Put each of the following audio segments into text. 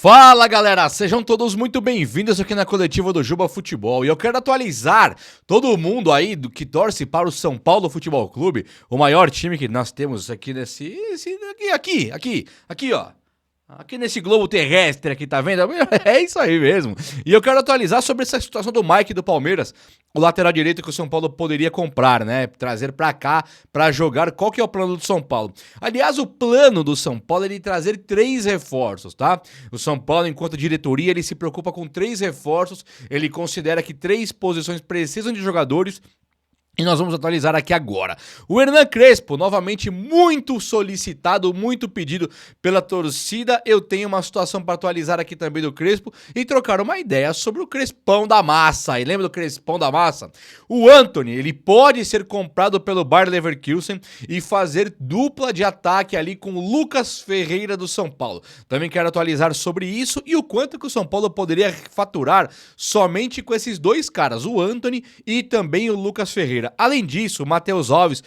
Fala galera, sejam todos muito bem-vindos aqui na coletiva do Juba Futebol e eu quero atualizar todo mundo aí do que torce para o São Paulo Futebol Clube, o maior time que nós temos aqui aqui ó. Aqui nesse globo terrestre aqui, tá vendo? É isso aí mesmo. E eu quero atualizar sobre essa situação do Mike do Palmeiras, o lateral direito que o São Paulo poderia comprar, né? Trazer pra cá, pra jogar. Qual que é o plano do São Paulo? Aliás, o plano do São Paulo é de trazer 3 reforços, tá? O São Paulo, enquanto diretoria, ele se preocupa com 3 reforços. Ele considera que 3 posições precisam de jogadores. E nós vamos atualizar aqui agora. O Hernan Crespo, novamente muito solicitado, muito pedido pela torcida. Eu tenho uma situação para atualizar aqui também do Crespo e trocar uma ideia sobre o Crespão da Massa. E lembra do Crespão da Massa? O Antony, ele pode ser comprado pelo Bayer Leverkusen e fazer dupla de ataque ali com o Lucas Ferreira do São Paulo. Também quero atualizar sobre isso e o quanto que o São Paulo poderia faturar somente com esses 2 caras, o Antony e também o Lucas Ferreira. Além disso, o Matheus Alves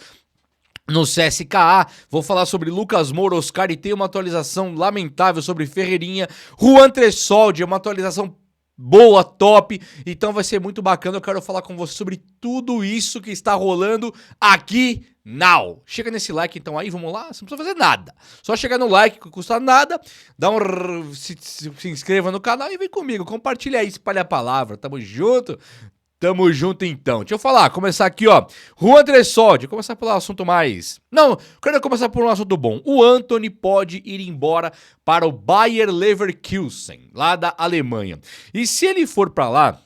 no CSKA, vou falar sobre Lucas Moura, Oscar, e tem uma atualização lamentável sobre Ferreirinha. Juan Tressoldi, uma atualização boa, top, então vai ser muito bacana. Eu quero falar com você sobre tudo isso que está rolando aqui now. Chega nesse like então aí, vamos lá, você não precisa fazer nada, só chegar no like, que custa nada, dá se inscreva no canal e vem comigo, compartilha aí, espalha a palavra, tamo junto. Tamo junto então. Deixa eu falar, começar aqui, ó. Juan Tressoldi, começar pelo assunto mais... Não, quero começar por um assunto bom. O Antony pode ir embora para o Bayer Leverkusen, lá da Alemanha. E se ele for pra lá,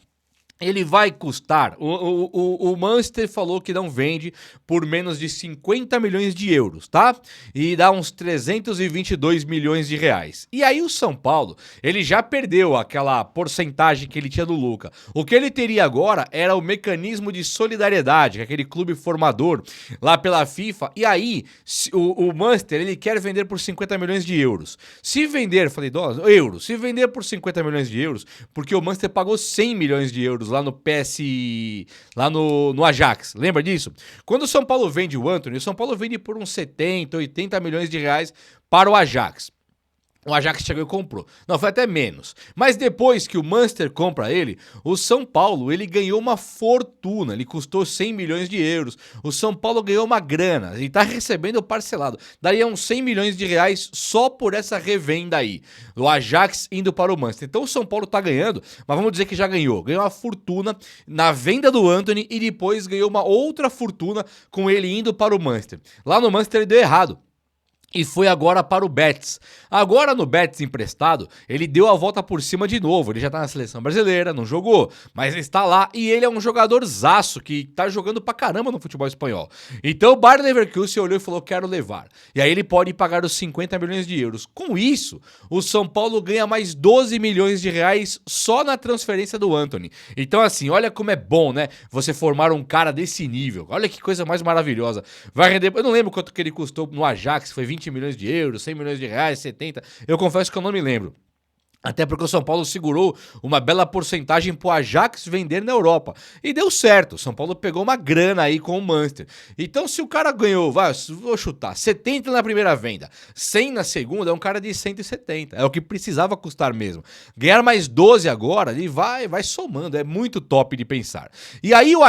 ele vai custar, o Manchester falou que não vende por menos de 50 milhões de euros, tá? E dá uns 322 milhões de reais. E aí o São Paulo, ele já perdeu aquela porcentagem que ele tinha do Luca. O que ele teria agora era o mecanismo de solidariedade, aquele clube formador lá pela FIFA. E aí o Manchester, ele quer vender por 50 milhões de euros. Se vender, falei, euros, se vender por 50 milhões de euros, porque o Manchester pagou 100 milhões de euros lá no PS, lá no Ajax, lembra disso? Quando o São Paulo vende o Antony, o São Paulo vende por uns 70, 80 milhões de reais para o Ajax. O Ajax chegou e comprou. Não, foi até menos. Mas depois que o Manchester compra ele, o São Paulo, ele ganhou uma fortuna. Ele custou 100 milhões de euros. O São Paulo ganhou uma grana e tá recebendo parcelado. Daria uns 100 milhões de reais só por essa revenda aí. O Ajax indo para o Manchester. Então o São Paulo tá ganhando, mas vamos dizer que já ganhou. Ganhou uma fortuna na venda do Antony e depois ganhou uma outra fortuna com ele indo para o Manchester. Lá no Manchester ele deu errado. E foi agora para o Betis. Agora no Betis emprestado, ele deu a volta por cima de novo. Ele já tá na seleção brasileira, não jogou, mas ele está lá e ele é um jogadorzaço que tá jogando pra caramba no futebol espanhol. Então o Bayer Leverkusen olhou e falou, quero levar. E aí ele pode pagar os 50 milhões de euros. Com isso, o São Paulo ganha mais 12 milhões de reais só na transferência do Antony. Então assim, olha como é bom, né? Você formar um cara desse nível. Olha que coisa mais maravilhosa. Vai render, eu não lembro quanto que ele custou no Ajax, foi 20 milhões de euros, 100 milhões de reais, 70. Eu confesso que eu não me lembro. Até porque o São Paulo segurou uma bela porcentagem pro Ajax vender na Europa. E deu certo, o São Paulo pegou uma grana aí com o Manchester. Então se o cara ganhou, vou chutar, 70 na primeira venda, 100 na segunda, é um cara de 170. É o que precisava custar mesmo. Ganhar mais 12 agora, ele vai somando, é muito top de pensar. E aí o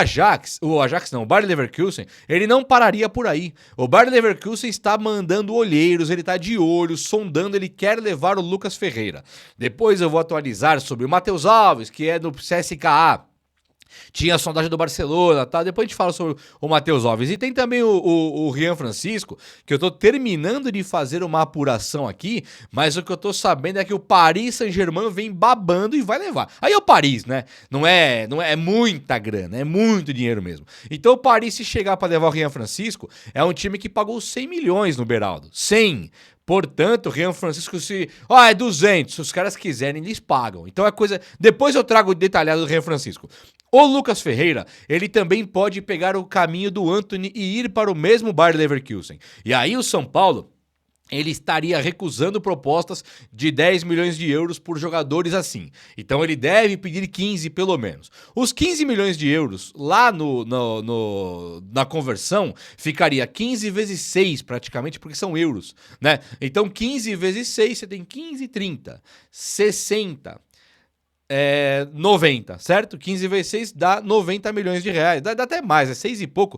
Bayer Leverkusen, ele não pararia por aí. O Bayer Leverkusen está mandando olheiros, ele tá de olho, sondando, ele quer levar o Lucas Ferreira. Depois eu vou atualizar sobre o Matheus Alves, que é do CSKA. Tinha a sondagem do Barcelona, tá? Depois a gente fala sobre o Matheus Alves. E tem também o Rian Francisco, que eu tô terminando de fazer uma apuração aqui, mas o que eu tô sabendo é que o Paris Saint-Germain vem babando e vai levar. Aí é o Paris, né? Não é muita grana, é muito dinheiro mesmo. Então o Paris, se chegar pra levar o Rian Francisco, é um time que pagou 100 milhões no Beraldo. 100. Portanto, o Rian Francisco é 200, se os caras quiserem, eles pagam. Então é coisa... Depois eu trago o detalhado do Rian Francisco. O Lucas Ferreira, ele também pode pegar o caminho do Antony e ir para o mesmo Bayer Leverkusen. E aí o São Paulo, ele estaria recusando propostas de 10 milhões de euros por jogadores assim. Então ele deve pedir 15 pelo menos. Os 15 milhões de euros lá na conversão ficaria 15 vezes 6 praticamente, porque são euros, né? Então 15 vezes 6 você tem 15, 30, 60... 90, certo? 15 vezes 6 dá 90 milhões de reais. Dá até mais, é 6 e pouco.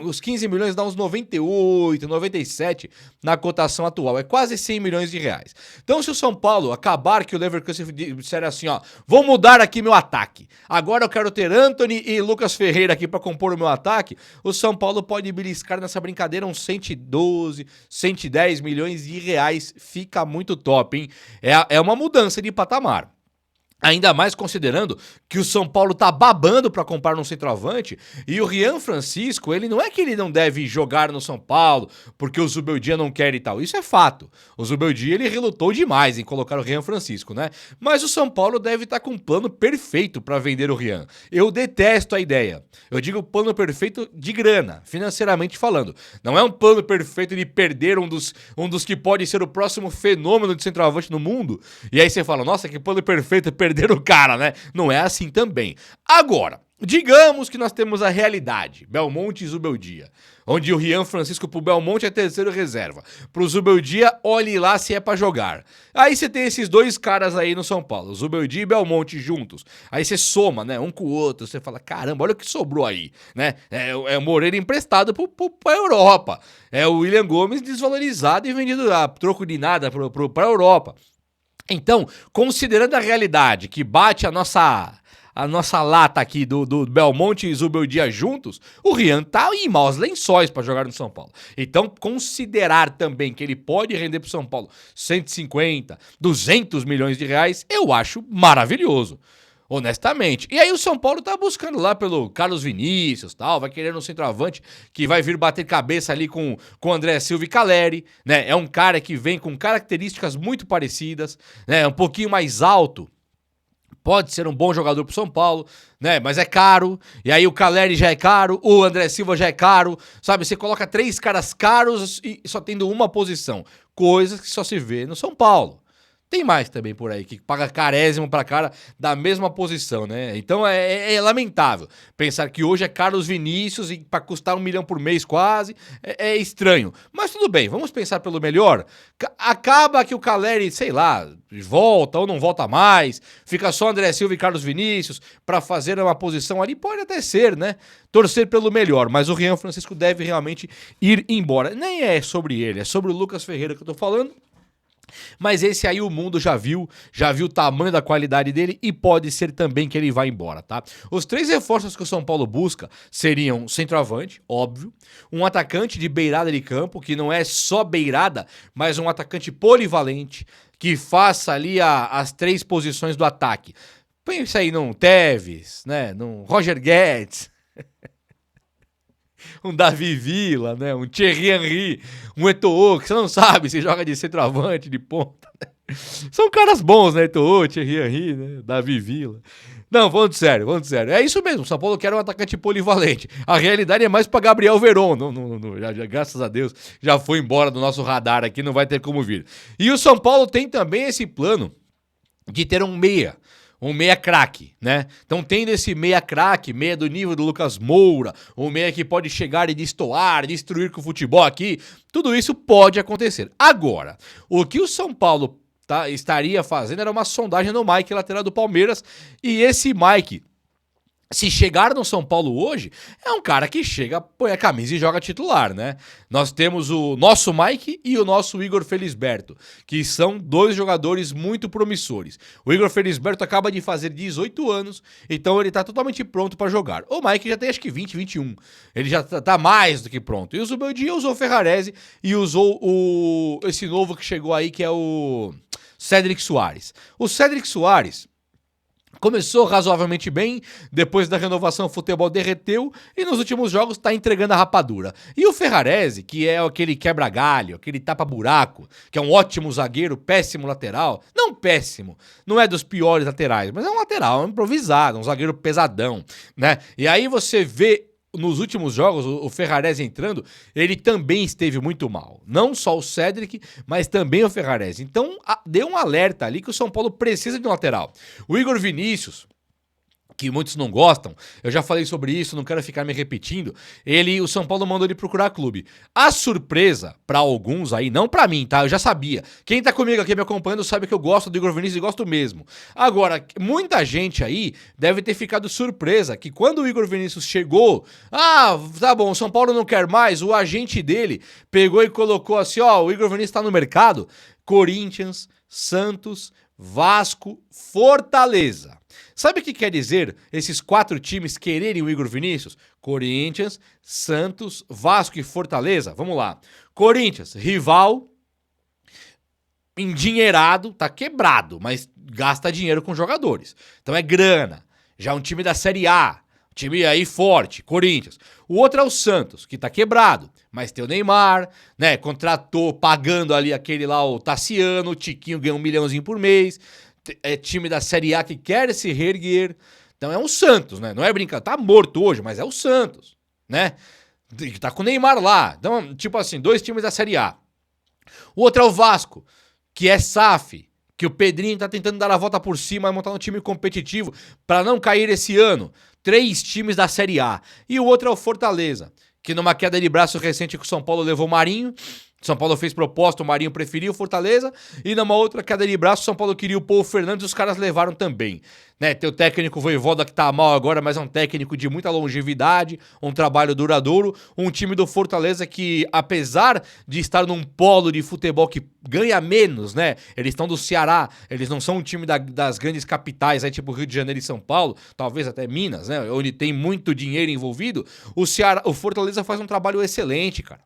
Os 15 milhões dá uns 98, 97 na cotação atual. É quase 100 milhões de reais. Então, se o São Paulo acabar que o Leverkusen disser assim, ó, vou mudar aqui meu ataque. Agora eu quero ter Antony e Lucas Ferreira aqui para compor o meu ataque. O São Paulo pode beliscar nessa brincadeira uns 112, 110 milhões de reais. Fica muito top, hein? É uma mudança de patamar. Ainda mais considerando que o São Paulo tá babando para comprar um centroavante e o Rian Francisco, ele não é que ele não deve jogar no São Paulo porque o Zubeldia não quer e tal. Isso é fato. O Zubeldia, ele relutou demais em colocar o Rian Francisco, né? Mas o São Paulo deve estar com um plano perfeito para vender o Rian. Eu detesto a ideia. Eu digo plano perfeito de grana, financeiramente falando. Não é um plano perfeito de perder um dos que pode ser o próximo fenômeno de centroavante no mundo. E aí você fala, nossa, que plano perfeito perder o cara, né? Não é assim também. Agora, digamos que nós temos a realidade, Belmonte e Zubeldia, onde o Rian Francisco pro Belmonte é terceiro reserva. Pro Zubeldia, olhe lá se é pra jogar. Aí você tem esses dois caras aí no São Paulo, Zubeldia e Belmonte juntos. Aí você soma, né, um com o outro, você fala, caramba, olha o que sobrou aí, né? É o Moreira emprestado pra Europa. É o William Gomes desvalorizado e vendido a troco de nada pra Europa. Então, considerando a realidade que bate a nossa lata aqui do Belmonte e Zubeldia juntos, o Rian tá em maus lençóis para jogar no São Paulo. Então, considerar também que ele pode render pro São Paulo 150, 200 milhões de reais, eu acho maravilhoso. Honestamente. E aí o São Paulo tá buscando lá pelo Carlos Vinícius, tal, vai querendo um centroavante que vai vir bater cabeça ali com André Silva e Caleri, né? É um cara que vem com características muito parecidas, né? Um pouquinho mais alto. Pode ser um bom jogador pro São Paulo, né? Mas é caro. E aí o Caleri já é caro, o André Silva já é caro, sabe? Você coloca 3 caras caros e só tendo uma posição. Coisas que só se vê no São Paulo. Tem mais também por aí, que paga carésimo pra cara da mesma posição, né? Então é lamentável pensar que hoje é Carlos Vinícius e pra custar 1 milhão por mês quase, é estranho. Mas tudo bem, vamos pensar pelo melhor. Acaba que o Caleri, sei lá, volta ou não volta mais, fica só André Silva e Carlos Vinícius pra fazer uma posição ali, pode até ser, né? Torcer pelo melhor, mas o Rian Francisco deve realmente ir embora. Nem é sobre ele, é sobre o Lucas Ferreira que eu tô falando. Mas esse aí o mundo já viu o tamanho da qualidade dele e pode ser também que ele vá embora, tá? Os 3 reforços que o São Paulo busca seriam centroavante, óbvio, um atacante de beirada de campo, que não é só beirada, mas um atacante polivalente, que faça ali as 3 posições do ataque. Pensa aí num Tevez, né? Num Roger Guedes, um Davi Villa, né? Um Thierry Henry, um Eto'o, que você não sabe se joga de centroavante, de ponta. São caras bons, né? Eto'o, Thierry Henry, né? Davi Villa. Não, falando sério. É isso mesmo, o São Paulo quer um atacante polivalente. A realidade é mais pra Gabriel Veron. Graças a Deus, já foi embora do nosso radar aqui, não vai ter como vir. E o São Paulo tem também esse plano de ter um meia craque, né? Então tendo esse meia craque, meia do nível do Lucas Moura, um meia que pode chegar e destoar, destruir com o futebol aqui, tudo isso pode acontecer. Agora, o que o São Paulo estaria fazendo era uma sondagem no Mike, lateral do Palmeiras, e esse Mike, se chegar no São Paulo hoje, é um cara que chega, põe a camisa e joga titular, né? Nós temos o nosso Mike e o nosso Igor Felisberto, que são 2 jogadores muito promissores. O Igor Felisberto acaba de fazer 18 anos, então ele tá totalmente pronto para jogar. O Mike já tem acho que 20, 21. Ele já tá mais do que pronto. E o Zubeldia usou o Ferrarese e usou esse novo que chegou aí, que é o Cédric Soares. O Cédric Soares começou razoavelmente bem, depois da renovação o futebol derreteu e nos últimos jogos tá entregando a rapadura. E o Ferrarese, que é aquele quebra-galho, aquele tapa-buraco, que é um ótimo zagueiro, péssimo lateral, não péssimo, não é dos piores laterais, mas é um lateral, é um improvisado, um zagueiro pesadão, né? E aí você vê nos últimos jogos, o Ferrarese entrando, ele também esteve muito mal. Não só o Cedric, mas também o Ferrarese. Então, deu um alerta ali que o São Paulo precisa de um lateral. O Igor Vinícius, que muitos não gostam, eu já falei sobre isso, não quero ficar me repetindo, o São Paulo mandou ele procurar clube. A surpresa pra alguns aí, não pra mim, tá? Eu já sabia. Quem tá comigo aqui me acompanhando sabe que eu gosto do Igor Vinícius e gosto mesmo. Agora, muita gente aí deve ter ficado surpresa que quando o Igor Vinícius chegou, tá bom, o São Paulo não quer mais, o agente dele pegou e colocou assim, o Igor Vinícius tá no mercado, Corinthians, Santos, Vasco, Fortaleza. Sabe o que quer dizer esses 4 times quererem o Igor Vinícius? Corinthians, Santos, Vasco e Fortaleza. Vamos lá. Corinthians, rival, endinheirado, tá quebrado, mas gasta dinheiro com jogadores. Então é grana. Já um time da Série A, time aí forte, Corinthians. O outro é o Santos, que tá quebrado, mas tem o Neymar, né? Contratou pagando ali aquele lá, o Tassiano, o Tiquinho ganha 1 milhãozinho por mês. É time da Série A que quer se reerguer. Então é um Santos, né? Não é brincadeira. Tá morto hoje, mas é o Santos, né? Que tá com o Neymar lá. Então, tipo assim, 2 times da Série A. O outro é o Vasco, que é SAF, que o Pedrinho tá tentando dar a volta por cima e montar um time competitivo para não cair esse ano. 3 times da Série A. E o outro é o Fortaleza, que numa queda de braço recente que o São Paulo levou o Marinho, São Paulo fez proposta, o Marinho preferiu o Fortaleza, e numa outra queda de braço, São Paulo queria o Paulo Fernandes e os caras levaram também. Né, tem o técnico Voivoda que tá mal agora, mas é um técnico de muita longevidade, um trabalho duradouro, um time do Fortaleza que, apesar de estar num polo de futebol que ganha menos, né, eles estão do Ceará, eles não são um time das grandes capitais, aí, tipo Rio de Janeiro e São Paulo, talvez até Minas, né, onde tem muito dinheiro envolvido, o Fortaleza faz um trabalho excelente, cara.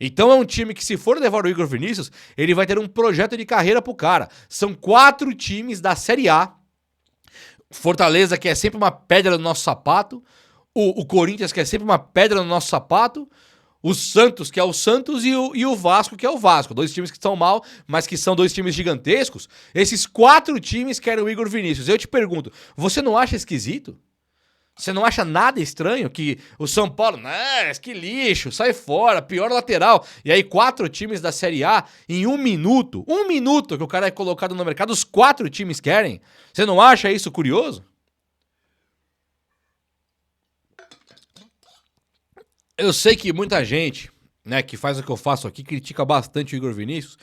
Então é um time que, se for levar o Igor Vinícius, ele vai ter um projeto de carreira pro cara. São 4 times da Série A. Fortaleza, que é sempre uma pedra no nosso sapato. O Corinthians, que é sempre uma pedra no nosso sapato. O Santos, que é o Santos, e o Vasco, que é o Vasco. 2 times que estão mal, mas que são 2 times gigantescos. Esses 4 times querem o Igor Vinícius. Eu te pergunto, você não acha esquisito? Você não acha nada estranho que o São Paulo, que lixo, sai fora, pior lateral. E aí 4 times da Série A em 1 minuto que o cara é colocado no mercado, os 4 times querem. Você não acha isso curioso? Eu sei que muita gente, né, que faz o que eu faço aqui, critica bastante o Igor Vinícius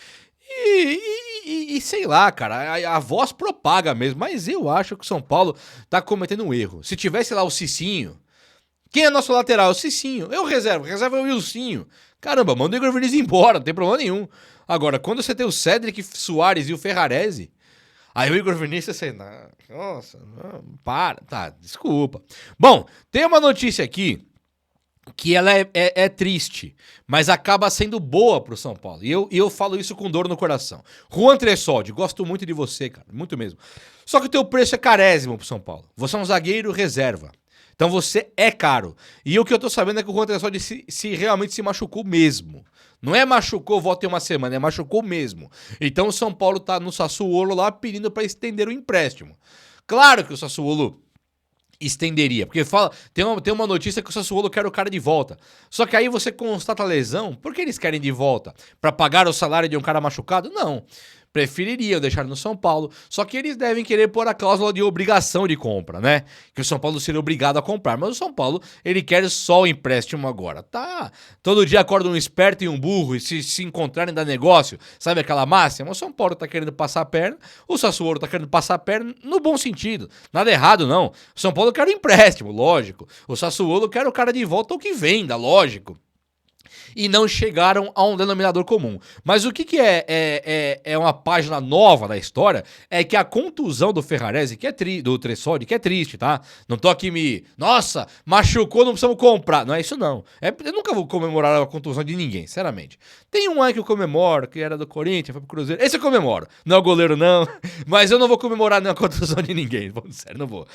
e sei lá, cara, a voz propaga mesmo, mas eu acho que o São Paulo tá cometendo um erro. Se tivesse lá o Cicinho, quem é nosso lateral? O Cicinho. Eu reserva é o Wilsinho. Caramba, manda o Igor Vinícius embora, não tem problema nenhum. Agora, quando você tem o Cedric Soares e o Ferrarese, aí o Igor Vinícius, assim, nossa, não, para, tá, desculpa. Bom, tem uma notícia aqui que ela é triste, mas acaba sendo boa pro São Paulo. E eu falo isso com dor no coração. Juan Tressoldi, gosto muito de você, cara, muito mesmo. Só que o teu preço é carésimo pro São Paulo. Você é um zagueiro reserva. Então você é caro. E o que eu tô sabendo é que o Juan Tressoldi se realmente se machucou mesmo. Não é machucou, volta em uma semana, é machucou mesmo. Então o São Paulo tá no Sassuolo lá pedindo pra estender o empréstimo. Claro que o Sassuolo estenderia, porque tem uma notícia que o Sassuolo quer o cara de volta. Só que aí você constata a lesão, por que eles querem de volta? Pra pagar o salário de um cara machucado? Não. Prefeririam deixar no São Paulo, só que eles devem querer pôr a cláusula de obrigação de compra, né? Que o São Paulo seria obrigado a comprar, mas o São Paulo, ele quer só o empréstimo agora. Tá, todo dia acorda um esperto e um burro e se encontrarem da negócio, sabe aquela máxima? O São Paulo tá querendo passar a perna, o Sassuolo tá querendo passar a perna no bom sentido, nada errado não. O São Paulo quer o empréstimo, lógico. O Sassuolo quer o cara de volta ou que venda, lógico. E não chegaram a um denominador comum. Mas o que é uma página nova da história é que a contusão do Ferrarese, do Tressoldi, que é triste, tá? Não tô aqui nossa, machucou, não precisamos comprar. Não é isso não. Eu nunca vou comemorar a contusão de ninguém, sinceramente. Tem um aí que eu comemoro, que era do Corinthians, foi pro Cruzeiro. Esse eu comemoro. Não é o goleiro não, mas eu não vou comemorar nenhuma contusão de ninguém. Sério, não vou.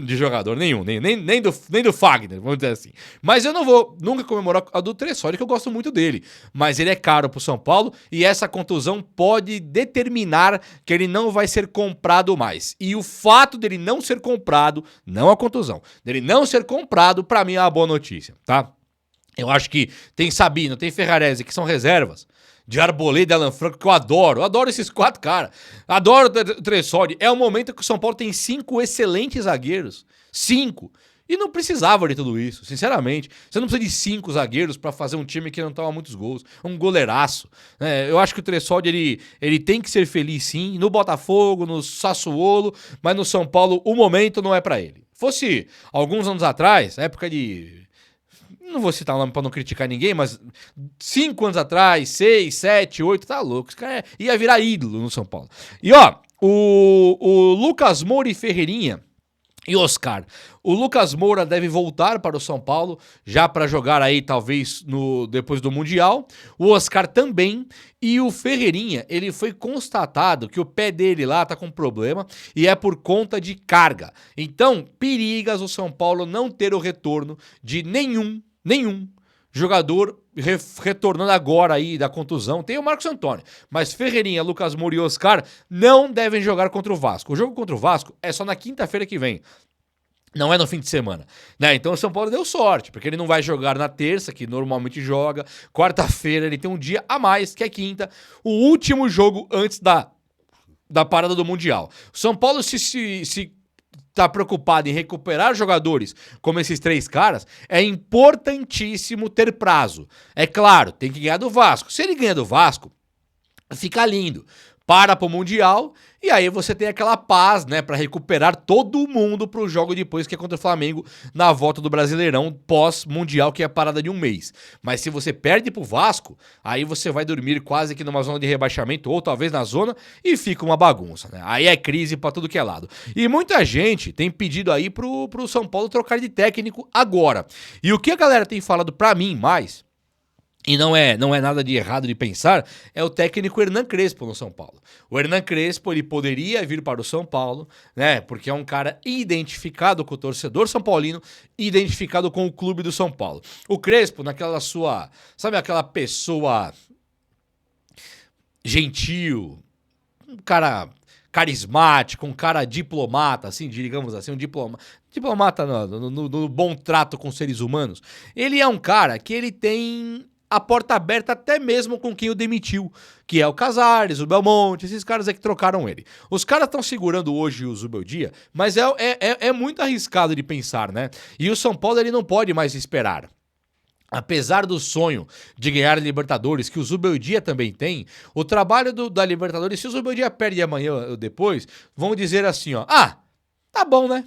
De jogador nenhum, nem do Fagner, vamos dizer assim. Mas eu não vou nunca comemorar a do Tressoldi, que eu gosto muito dele, mas ele é caro pro São Paulo e essa contusão pode determinar que ele não vai ser comprado mais. E o fato dele não ser comprado, não a contusão, dele não ser comprado, pra mim é uma boa notícia, tá? Eu acho que tem Sabino, tem Ferrarese, que são reservas, de Arboleda e Alan Franco, que eu adoro esses 4 caras, adoro o Tressoli. É o momento que o São Paulo tem 5 excelentes zagueiros, 5. E não precisava de tudo isso, sinceramente. Você não precisa de 5 zagueiros pra fazer um time que não toma muitos gols. Um goleiraço. Eu acho que o Tressoli, ele tem que ser feliz sim, no Botafogo, no Sassuolo, mas no São Paulo o momento não é pra ele. Fosse alguns anos atrás, época de... Não vou citar o nome pra não criticar ninguém, mas 5 anos atrás, 6, 7, 8, tá louco. Esse cara ia virar ídolo no São Paulo. E ó, o Lucas Moura e Ferreirinha e Oscar. O Lucas Moura deve voltar para o São Paulo, já para jogar aí talvez depois do Mundial. O Oscar também. E o Ferreirinha, ele foi constatado que o pé dele lá tá com problema e é por conta de carga. Então, perigas o São Paulo não ter o retorno de nenhum jogador retornando agora aí da contusão. Tem o Marcos Antônio, mas Ferreirinha, Lucas Moura e Oscar não devem jogar contra o Vasco. O jogo contra o Vasco é só na quinta-feira que vem. Não é no fim de semana, né? Então o São Paulo deu sorte, porque ele não vai jogar na terça, que normalmente joga. Quarta-feira ele tem um dia a mais, que é quinta. O último jogo antes da parada do Mundial. O São Paulo se tá preocupado em recuperar jogadores como esses 3 caras, é importantíssimo ter prazo. É claro, tem que ganhar do Vasco. Se ele ganha do Vasco, fica lindo. Para pro Mundial e aí você tem aquela paz, né, pra recuperar todo mundo pro jogo depois, que é contra o Flamengo na volta do Brasileirão pós-Mundial, que é a parada de um mês. Mas se você perde pro Vasco, aí você vai dormir quase que numa zona de rebaixamento ou talvez na zona e fica uma bagunça, né? Aí é crise pra tudo que é lado. E muita gente tem pedido aí pro São Paulo trocar de técnico agora. E o que a galera tem falado pra mim mais... E não é nada de errado de pensar, é o técnico Hernan Crespo no São Paulo. O Hernan Crespo, ele poderia vir para o São Paulo, né? Porque é um cara identificado com o torcedor são paulino, identificado com o clube do São Paulo. O Crespo, naquela sua, sabe aquela pessoa gentil, um cara carismático, um cara diplomata, assim, digamos assim, um diplomata no bom trato com seres humanos. Ele é um cara que ele tem a porta aberta até mesmo com quem o demitiu, que é o Casares, o Belmonte, esses caras é que trocaram ele. Os caras estão segurando hoje o Zubeldia, mas é muito arriscado de pensar, né? E o São Paulo, ele não pode mais esperar. Apesar do sonho de ganhar a Libertadores, que o Zubeldia também tem, o trabalho da Libertadores, se o Zubeldia perde amanhã ou depois, vão dizer assim, ó, tá bom, né?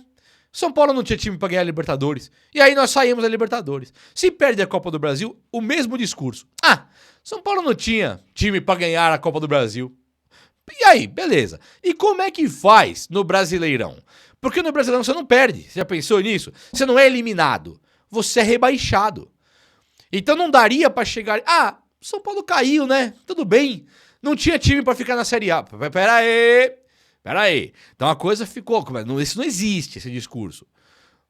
São Paulo não tinha time pra ganhar a Libertadores. E aí nós saímos da Libertadores. Se perde a Copa do Brasil, o mesmo discurso. São Paulo não tinha time pra ganhar a Copa do Brasil. E aí, beleza. E como é que faz no Brasileirão? Porque no Brasileirão você não perde. Você já pensou nisso? Você não é eliminado. Você é rebaixado. Então não daria pra chegar... São Paulo caiu, né? Tudo bem. Não tinha time pra ficar na Série A. Pera aí. Então a coisa ficou... Isso não existe, esse discurso.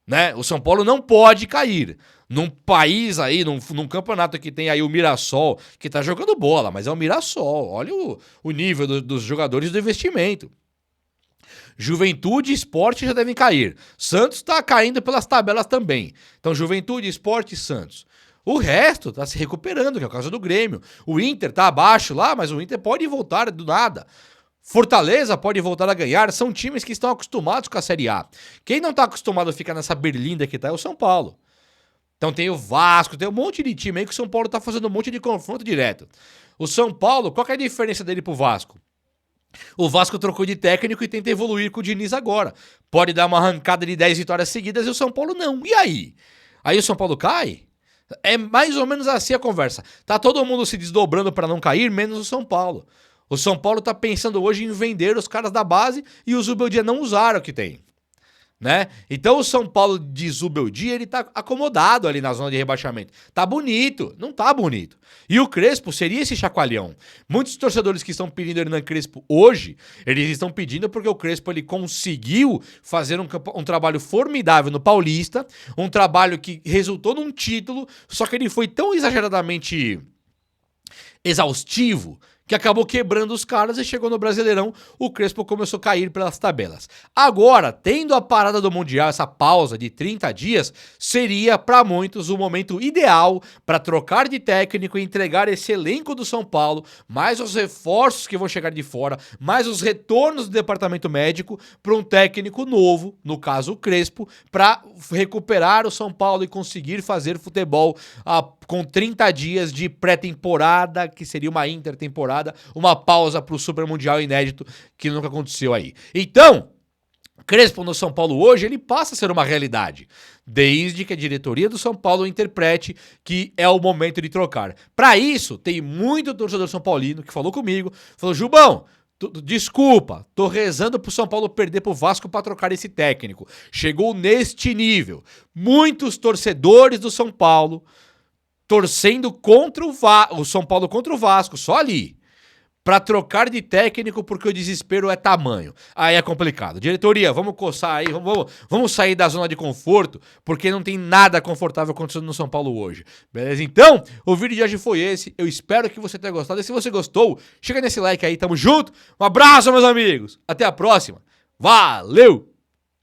Né? O São Paulo não pode cair. Num país aí, num campeonato que tem aí o Mirassol, que tá jogando bola, mas é o Mirassol. Olha o nível dos jogadores do investimento. Juventude e Sport já devem cair. Santos tá caindo pelas tabelas também. Então Juventude, Sport e Santos. O resto tá se recuperando, que é o caso do Grêmio. O Inter tá abaixo lá, mas o Inter pode voltar do nada. Fortaleza pode voltar a ganhar, são times que estão acostumados com a Série A. Quem não tá acostumado a ficar nessa berlinda que tá é o São Paulo. Então tem o Vasco, tem um monte de time aí que o São Paulo tá fazendo um monte de confronto direto. O São Paulo, qual que é a diferença dele pro Vasco? O Vasco trocou de técnico e tenta evoluir com o Diniz agora. Pode dar uma arrancada de 10 vitórias seguidas e o São Paulo não. E aí? Aí o São Paulo cai? É mais ou menos assim a conversa. Tá todo mundo se desdobrando para não cair, menos o São Paulo. O São Paulo tá pensando hoje em vender os caras da base e o Zubeldia não usar o que tem. né? Então o São Paulo de Zubeldia, ele tá acomodado ali na zona de rebaixamento. Tá bonito, não tá bonito. E o Crespo seria esse chacoalhão. Muitos torcedores que estão pedindo Hernan Crespo hoje, eles estão pedindo porque o Crespo ele conseguiu fazer um trabalho formidável no Paulista, um trabalho que resultou num título, só que ele foi tão exageradamente exaustivo que acabou quebrando os caras e chegou no Brasileirão, o Crespo começou a cair pelas tabelas. Agora, tendo a parada do Mundial, essa pausa de 30 dias, seria para muitos o momento ideal para trocar de técnico e entregar esse elenco do São Paulo, mais os reforços que vão chegar de fora, mais os retornos do departamento médico para um técnico novo, no caso o Crespo, para recuperar o São Paulo e conseguir fazer futebol com 30 dias de pré-temporada, que seria uma intertemporada, uma pausa para o Super Mundial inédito que nunca aconteceu aí. Então, Crespo no São Paulo hoje, ele passa a ser uma realidade, desde que a diretoria do São Paulo interprete que é o momento de trocar. Para isso, tem muito torcedor são paulino que falou comigo, falou: Jubão, desculpa, tô rezando pro São Paulo perder pro Vasco pra trocar esse técnico. Chegou neste nível. Muitos torcedores do São Paulo torcendo contra o São Paulo contra o Vasco, só ali, pra trocar de técnico porque o desespero é tamanho. Aí é complicado. Diretoria, vamos coçar aí, vamos sair da zona de conforto, porque não tem nada confortável acontecendo no São Paulo hoje. Beleza? Então, o vídeo de hoje foi esse. Eu espero que você tenha gostado. E se você gostou, chega nesse like aí, tamo junto. Um abraço, meus amigos. Até a próxima. Valeu!